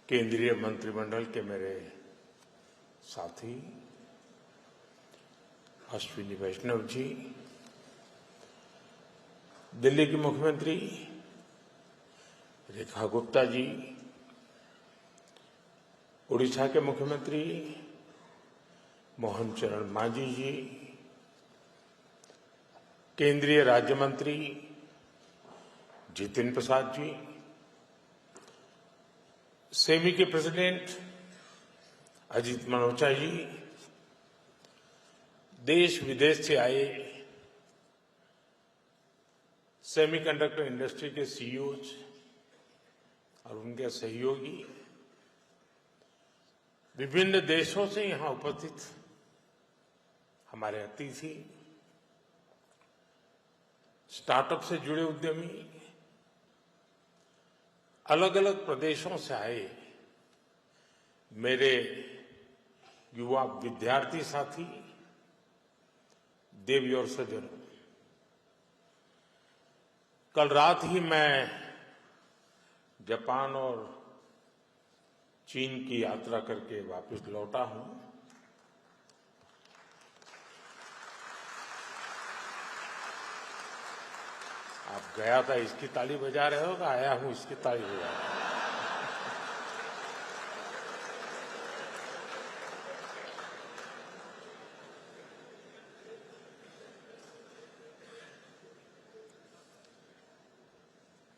केंद्रीय मंत्रिमंडल के मेरे साथी अश्विनी वैष्णव जी, दिल्ली की मुख्यमंत्री रेखा गुप्ता जी, उड़ीसा के मुख्यमंत्री मोहन चरण मांझी जी, केंद्रीय राज्य मंत्री जितिन प्रसाद जी, सेमी के प्रेसिडेंट अजीत मनोचा जी, देश विदेश से आए सेमीकंडक्टर इंडस्ट्री के सीईओज और उनके सहयोगी, विभिन्न देशों से यहां उपस्थित हमारे अतिथि, स्टार्टअप से जुड़े उद्यमी, अलग अलग प्रदेशों से आए मेरे युवा विद्यार्थी साथी, देवी और सज्जनों, कल रात ही मैं जापान और चीन की यात्रा करके वापस लौटा हूं। आप गया था इसकी ताली बजा रहे हो, आया हूं इसकी ताली बजा रहे हो।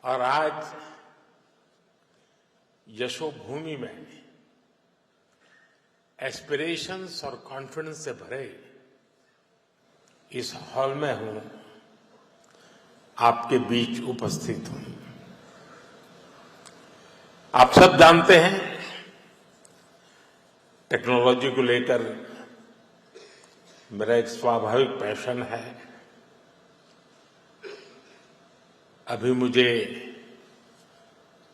और आज यशोभूमि में एस्पिरेशंस और कॉन्फिडेंस से भरे इस हॉल में हूं, आपके बीच उपस्थित हूं। आप सब जानते हैं, टेक्नोलॉजी को लेकर मेरा एक स्वाभाविक पैशन है। अभी मुझे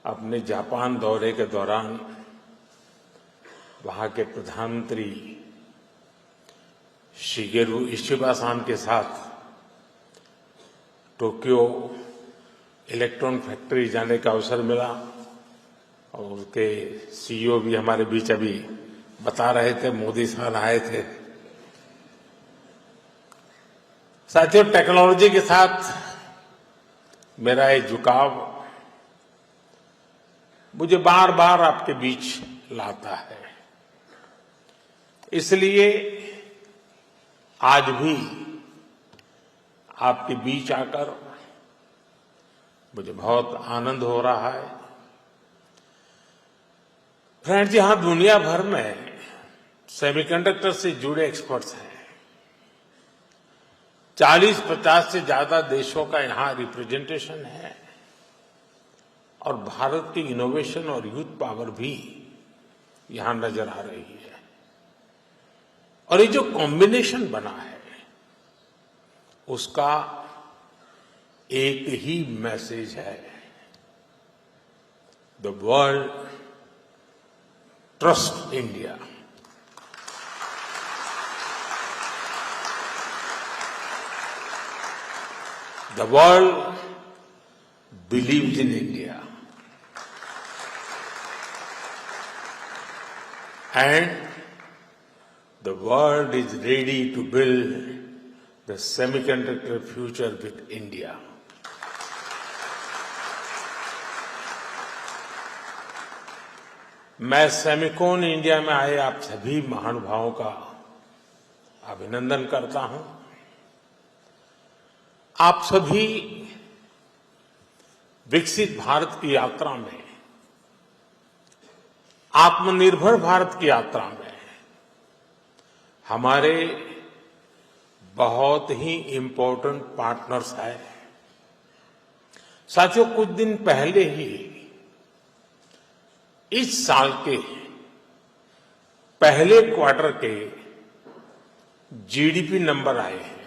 अपने जापान दौरे के दौरान वहां के प्रधानमंत्री शिगेरू इशिबा-सान के साथ टोक्यो इलेक्ट्रॉन फैक्ट्री जाने का अवसर मिला और उसके सीईओ भी हमारे बीच अभी बता रहे थे, मोदी साहब आए थे। साथियों, टेक्नोलॉजी के साथ मेरा ये झुकाव मुझे बार बार आपके बीच लाता है। इसलिए आज भी आपके बीच आकर मुझे बहुत आनंद हो रहा है। फ्रेंड्स, यहां दुनिया भर में सेमीकंडक्टर से जुड़े एक्सपर्ट्स हैं। 40-50 से ज्यादा देशों का यहां रिप्रेजेंटेशन है और भारत की इनोवेशन और यूथ पावर भी यहां नजर आ रही है। और ये जो कॉम्बिनेशन बना है उसका एक ही मैसेज है, the world trust India. The world believes in India, and the world is ready to build the semiconductor future with India. मैं सेमिकॉन इंडिया में आए आप सभी महानुभावों का अभिनंदन करता हूं। आप सभी विकसित भारत की यात्रा में, आत्मनिर्भर भारत की यात्रा में हमारे बहुत ही इम्पोर्टेंट पार्टनर्स हैं। साथियों, कुछ दिन पहले ही इस साल के पहले क्वार्टर के जीडीपी नंबर आए हैं।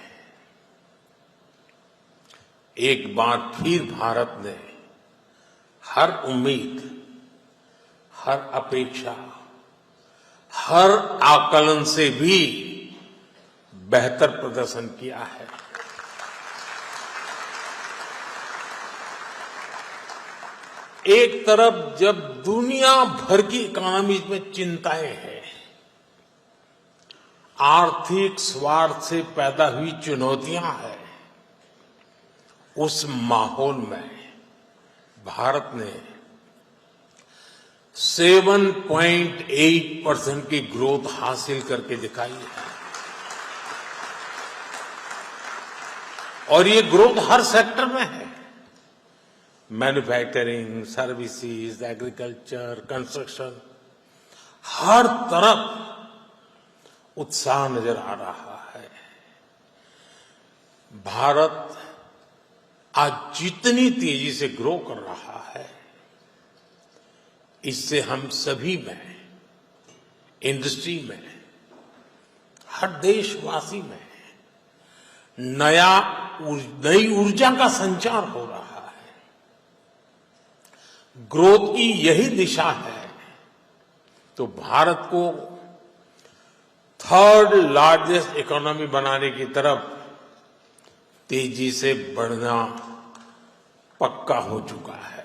एक बार फिर भारत ने हर उम्मीद, हर अपेक्षा, हर आकलन से भी बेहतर प्रदर्शन किया है। एक तरफ जब दुनिया भर की इकोनॉमी में चिंताएं हैं, आर्थिक स्वार्थ से पैदा हुई चुनौतियां हैं, उस माहौल में भारत ने 7.8% की ग्रोथ हासिल करके दिखाई है। और ये ग्रोथ हर सेक्टर में है, मैन्युफैक्चरिंग, सर्विसेज, एग्रीकल्चर, कंस्ट्रक्शन, हर तरफ उत्साह नजर आ रहा है। भारत आज जितनी तेजी से ग्रो कर रहा है, इससे हम सभी में, इंडस्ट्री में, हर देशवासी में नई ऊर्जा का संचार हो रहा है। ग्रोथ की यही दिशा है तो भारत को थर्ड लार्जेस्ट इकोनॉमी बनाने की तरफ तेजी से बढ़ना पक्का हो चुका है।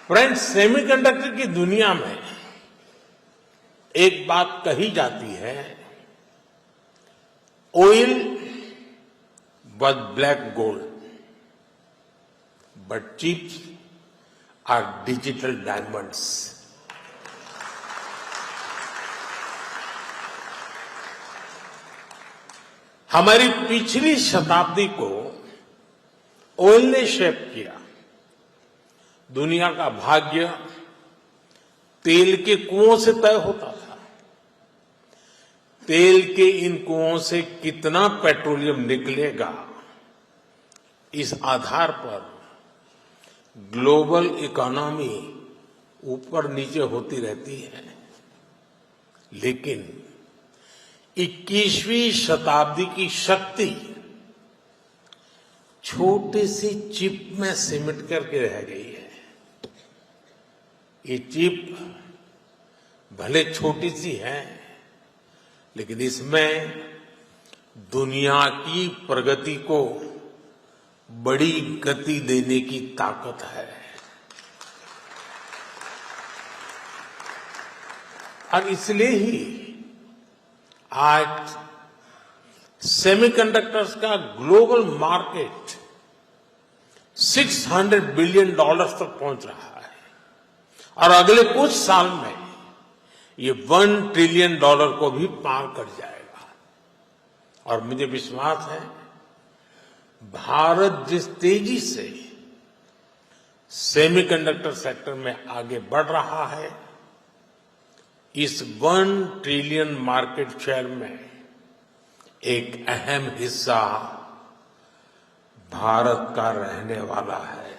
फ्रेंड्स, सेमीकंडक्टर की दुनिया में एक बात कही जाती है, oil was black gold, but chips are digital diamonds. हमारी पिछली शताब्दी को ऑयल ने शेप किया। दुनिया का भाग्य तेल के कुओं से तय होता था। तेल के इन कुओं से कितना पेट्रोलियम निकलेगा, इस आधार पर ग्लोबल इकोनॉमी ऊपर नीचे होती रहती है। लेकिन 21वीं शताब्दी की शक्ति छोटी सी चिप में सिमट करके रह गई है। ये चिप भले छोटी सी है, लेकिन इसमें दुनिया की प्रगति को बड़ी गति देने की ताकत है। और इसलिए ही आज सेमीकंडक्टर्स का ग्लोबल मार्केट $600 बिलियन तक पहुंच रहा है और अगले कुछ साल में ये $1 ट्रिलियन को भी पार कर जाएगा। और मुझे विश्वास है, भारत जिस तेजी से सेमीकंडक्टर सेक्टर में आगे बढ़ रहा है, इस $1 ट्रिलियन मार्केट शेयर में एक अहम हिस्सा भारत का रहने वाला है।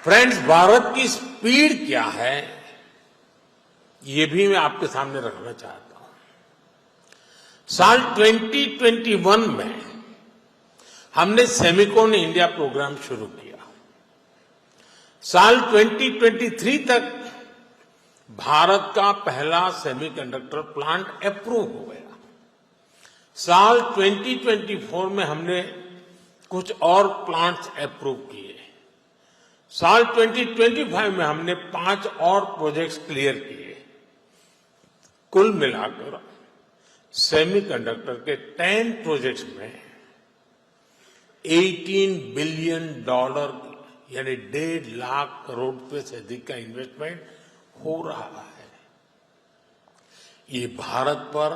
फ्रेंड्स, भारत की स्पीड क्या है, ये भी मैं आपके सामने रखना चाहता हूं। साल 2021 में हमने सेमिकॉन इंडिया प्रोग्राम शुरू किया। साल 2023 तक भारत का पहला सेमीकंडक्टर प्लांट अप्रूव हो गया। साल 2024 में हमने कुछ और प्लांट्स अप्रूव किए। साल 2025 में हमने 5 और प्रोजेक्ट्स क्लियर किए। कुल मिलाकर सेमीकंडक्टर के 10 प्रोजेक्ट्स में $18 बिलियन यानी 1.5 लाख करोड़ रुपए से अधिक का इन्वेस्टमेंट हो रहा है। ये भारत पर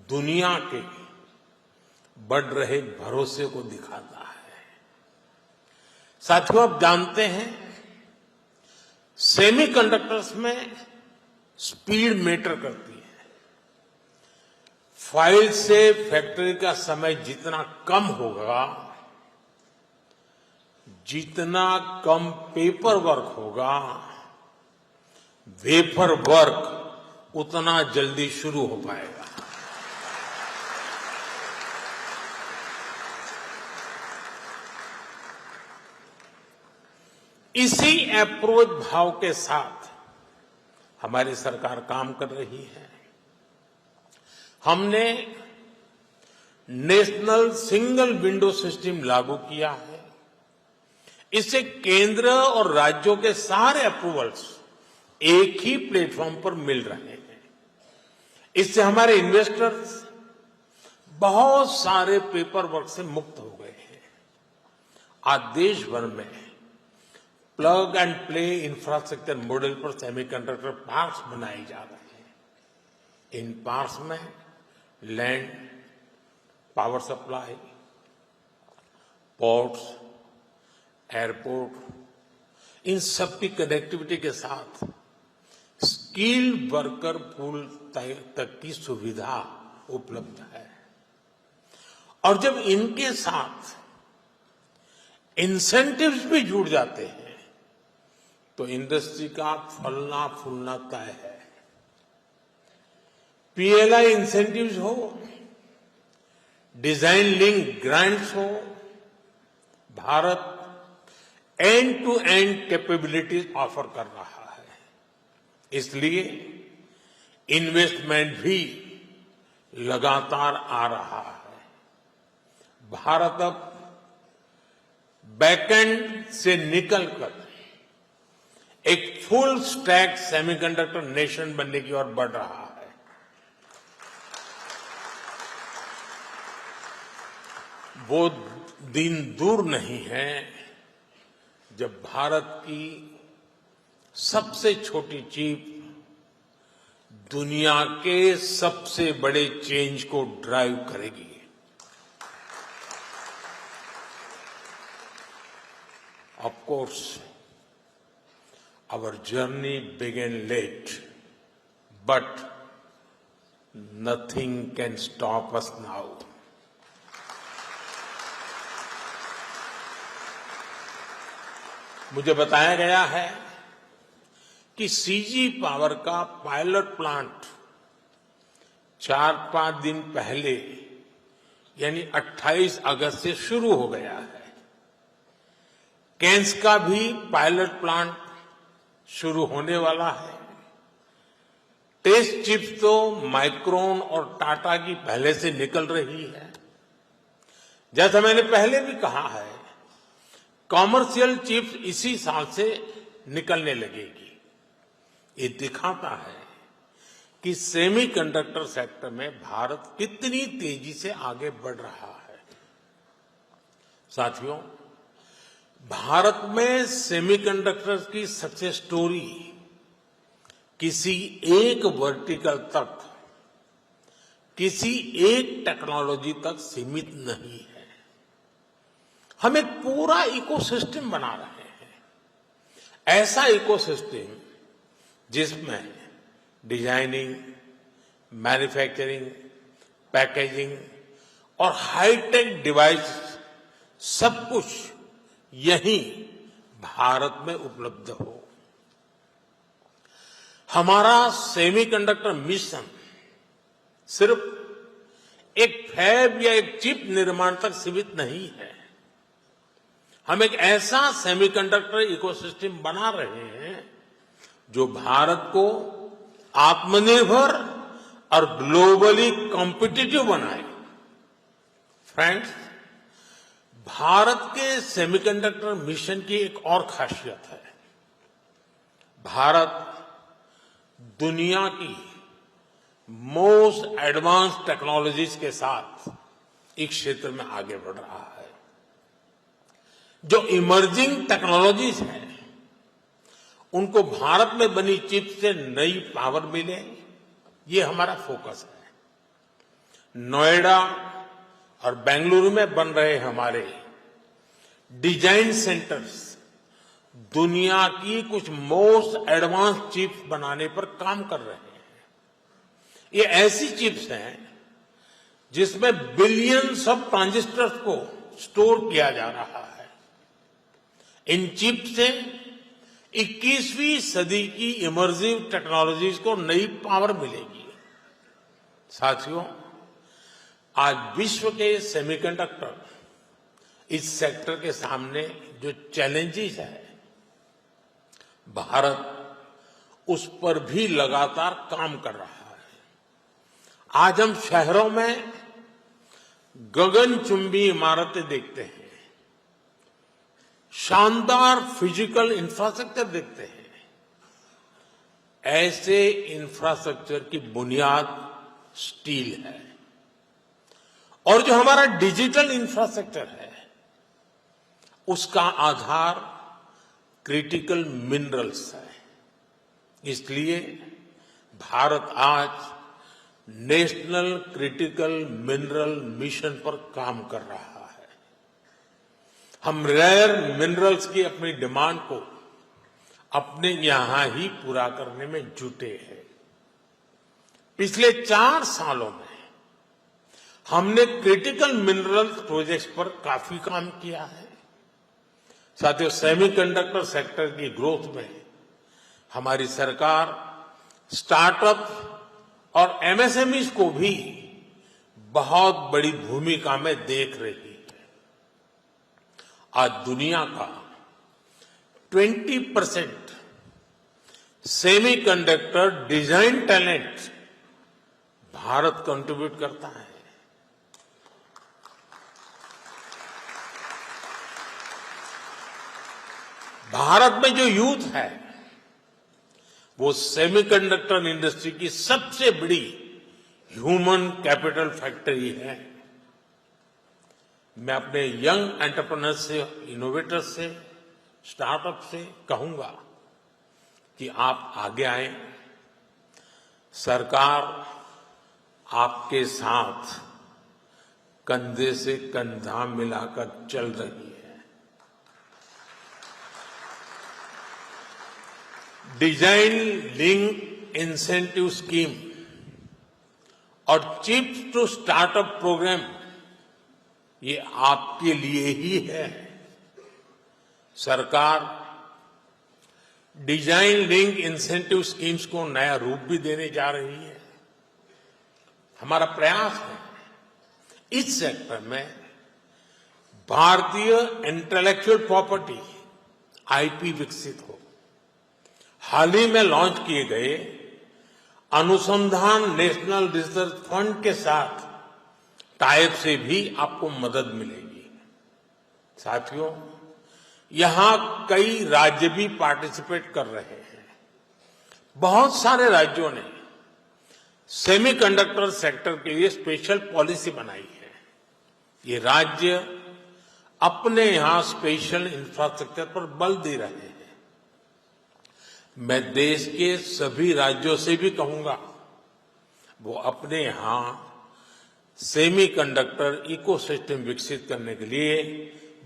दुनिया के बढ़ रहे भरोसे को दिखाता है। साथियों, आप जानते हैं, सेमीकंडक्टर्स में स्पीड मैटर करती है। फाइल से फैक्ट्री का समय जितना कम होगा, जितना कम पेपर वर्क होगा, वेफर वर्क उतना जल्दी शुरू हो पाएगा। इसी अप्रोच भाव के साथ हमारी सरकार काम कर रही है। हमने नेशनल सिंगल विंडो सिस्टम लागू किया है। इससे केंद्र और राज्यों के सारे अप्रूवल्स एक ही प्लेटफॉर्म पर मिल रहे हैं। इससे हमारे इन्वेस्टर्स बहुत सारे पेपर वर्क से मुक्त हो गए हैं। आज देश भर में plug and play infrastructure model पर सेमीकंडक्टर पार्क्स बनाए जा रहे हैं। इन पार्क्स में land, power supply, ports, airport, इन सब की कनेक्टिविटी के साथ स्किल्ड वर्कर पूल तक की सुविधा उपलब्ध है। और जब इनके साथ इंसेंटिव्स भी जुड़ जाते हैं तो इंडस्ट्री का फलना फूलना तय है। पीएलआई इंसेंटिव्स हो, डिजाइन लिंक ग्रांट्स हो, Bharat end to end capabilities offer कर रहा है। इसलिए इन्वेस्टमेंट भी लगातार आ रहा है। भारत अब बैकएंड से निकलकर एक फुल स्टैक सेमीकंडक्टर नेशन बनने की ओर बढ़ रहा है। वो दिन दूर नहीं है जब भारत की सबसे छोटी चिप दुनिया के सबसे बड़े चेंज को ड्राइव करेगी। Of course, our journey began late, but nothing can stop us now. मुझे बताया गया है कि सीजी पावर का पायलट प्लांट 4-5 दिन पहले यानी 28 अगस्त से शुरू हो गया है। कैंस का भी पायलट प्लांट शुरू होने वाला है। टेस्ट चिप्स तो माइक्रोन और टाटा की पहले से निकल रही है। जैसा मैंने पहले भी कहा है, कॉमर्शियल चिप्स इसी साल से निकलने लगेगी। ये दिखाता है कि सेमीकंडक्टर सेक्टर में भारत कितनी तेजी से आगे बढ़ रहा है। साथियों, भारत में सेमीकंडक्टर की सक्सेस स्टोरी किसी एक वर्टिकल तक, किसी एक टेक्नोलॉजी तक सीमित नहीं है। हम एक पूरा इकोसिस्टम बना रहे हैं। ऐसा इकोसिस्टम जिसमें डिजाइनिंग, मैन्युफैक्चरिंग, पैकेजिंग और हाईटेक डिवाइस सब कुछ यहीं भारत में उपलब्ध हो। हमारा सेमीकंडक्टर मिशन सिर्फ एक फैब या एक चिप निर्माण तक सीमित नहीं है। हम एक ऐसा सेमीकंडक्टर इकोसिस्टम बना रहे हैं जो भारत को आत्मनिर्भर और ग्लोबली कॉम्पिटिटिव बनाए। फ्रेंड्स, भारत के सेमीकंडक्टर मिशन की एक और खासियत है। भारत दुनिया की मोस्ट एडवांस टेक्नोलॉजीज के साथ इस क्षेत्र में आगे बढ़ रहा है। जो इमर्जिंग टेक्नोलॉजीज हैं, उनको भारत में बनी चिप से नई पावर मिले, ये हमारा फोकस है। नोएडा और बेंगलुरु में बन रहे हमारे डिजाइन सेंटर्स दुनिया की कुछ मोस्ट एडवांस चिप्स बनाने पर काम कर रहे हैं। ये ऐसी चिप्स हैं जिसमें बिलियंस ऑफ ट्रांजिस्टर्स को स्टोर किया जा रहा है। इन चिप से 21वीं सदी की इमर्सिव टेक्नोलॉजीज को नई पावर मिलेगी। साथियों, आज विश्व के सेमीकंडक्टर इस सेक्टर के सामने जो चैलेंजेस है, भारत उस पर भी लगातार काम कर रहा है। आज हम शहरों में गगनचुंबी इमारतें देखते हैं, शानदार फिजिकल इंफ्रास्ट्रक्चर देखते हैं। ऐसे इंफ्रास्ट्रक्चर की बुनियाद स्टील है और जो हमारा डिजिटल इंफ्रास्ट्रक्चर है उसका आधार क्रिटिकल मिनरल्स है। इसलिए भारत आज नेशनल क्रिटिकल मिनरल मिशन पर काम कर रहा है। हम रेयर मिनरल्स की अपनी डिमांड को अपने यहां ही पूरा करने में जुटे हैं। पिछले 4 सालों में हमने क्रिटिकल मिनरल्स प्रोजेक्ट्स पर काफी काम किया है। साथियों, सेमीकंडक्टर सेक्टर की ग्रोथ में हमारी सरकार स्टार्टअप और एमएसएमईज को भी बहुत बड़ी भूमिका में देख रही है। आज दुनिया का 20% semiconductor design talent Bharat contribute करता है। भारत में जो यूथ है वो सेमीकंडक्टर इंडस्ट्री की सबसे बड़ी ह्यूमन कैपिटल फैक्ट्री है। मैं अपने यंग एंटरप्रेन्योर्स से, इनोवेटर्स से, स्टार्टअप से कहूंगा कि आप आगे आए। सरकार आपके साथ कंधे से कंधा मिलाकर चल रही है। डिजाइन लिंक इंसेंटिव स्कीम और चिप्स टू स्टार्टअप प्रोग्राम ये आपके लिए ही है। सरकार डिजाइन लिंक इंसेंटिव स्कीम्स को नया रूप भी देने जा रही है। हमारा प्रयास है इस सेक्टर में भारतीय इंटेलेक्चुअल प्रॉपर्टी आईपी विकसित हो। हाल ही में लॉन्च किए गए अनुसंधान नेशनल रिसर्च फंड के साथ टाइप से भी आपको मदद मिलेगी। साथियों, यहां कई राज्य भी पार्टिसिपेट कर रहे हैं। बहुत सारे राज्यों ने सेमीकंडक्टर सेक्टर के लिए स्पेशल पॉलिसी बनाई है। ये राज्य अपने यहां स्पेशल इंफ्रास्ट्रक्चर पर बल दे रहे हैं। मैं देश के सभी राज्यों से भी कहूंगा वो अपने यहां सेमीकंडक्टर इकोसिस्टम विकसित करने के लिए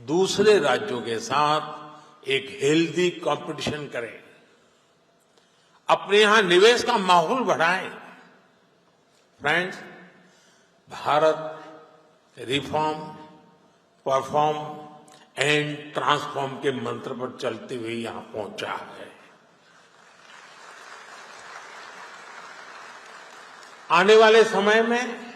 दूसरे राज्यों के साथ एक हेल्दी कंपटीशन करें, अपने यहां निवेश का माहौल बढ़ाएं। Friends, Bharat reform, perform and transform के मंत्र पर चलते हुए यहां पहुंचा है। आने वाले समय में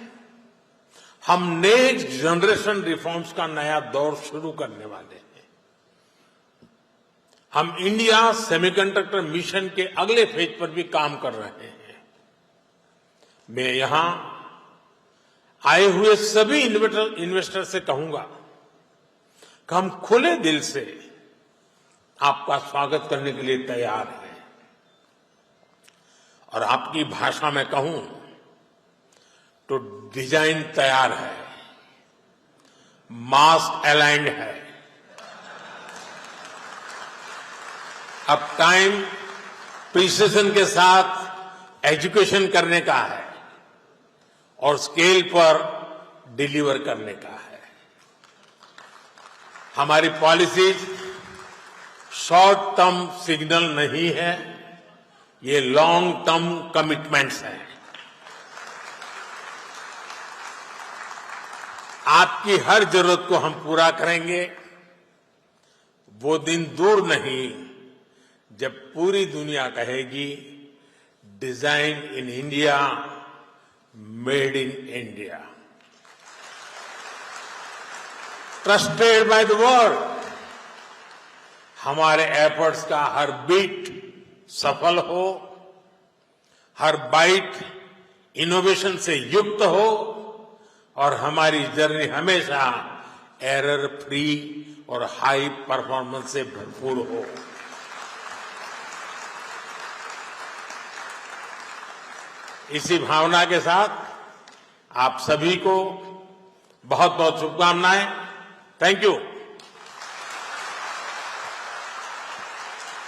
हम नेक्स्ट जनरेशन रिफॉर्म्स का नया दौर शुरू करने वाले हैं। हम इंडिया सेमीकंडक्टर मिशन के अगले फेज पर भी काम कर रहे हैं। मैं यहां आए हुए सभी इन्वेस्टर से कहूंगा कि हम खुले दिल से आपका स्वागत करने के लिए तैयार हैं। और आपकी भाषा में कहूं तो डिजाइन तैयार है, मास्क अलाइंड है। अब टाइम प्रिसिजन के साथ एजुकेशन करने का है और स्केल पर डिलीवर करने का है। हमारी पॉलिसीज शॉर्ट टर्म सिग्नल नहीं है, ये लॉन्ग टर्म कमिटमेंट्स हैं। आपकी हर जरूरत को हम पूरा करेंगे। वो दिन दूर नहीं जब पूरी दुनिया कहेगी design in India, made in India, trusted by the world. हमारे एफर्ट्स का हर बीट सफल हो, हर बाइट इनोवेशन से युक्त हो और हमारी जर्नी हमेशा एरर फ्री और हाई परफॉर्मेंस से भरपूर हो। इसी भावना के साथ आप सभी को बहुत बहुत शुभकामनाएं। Thank you.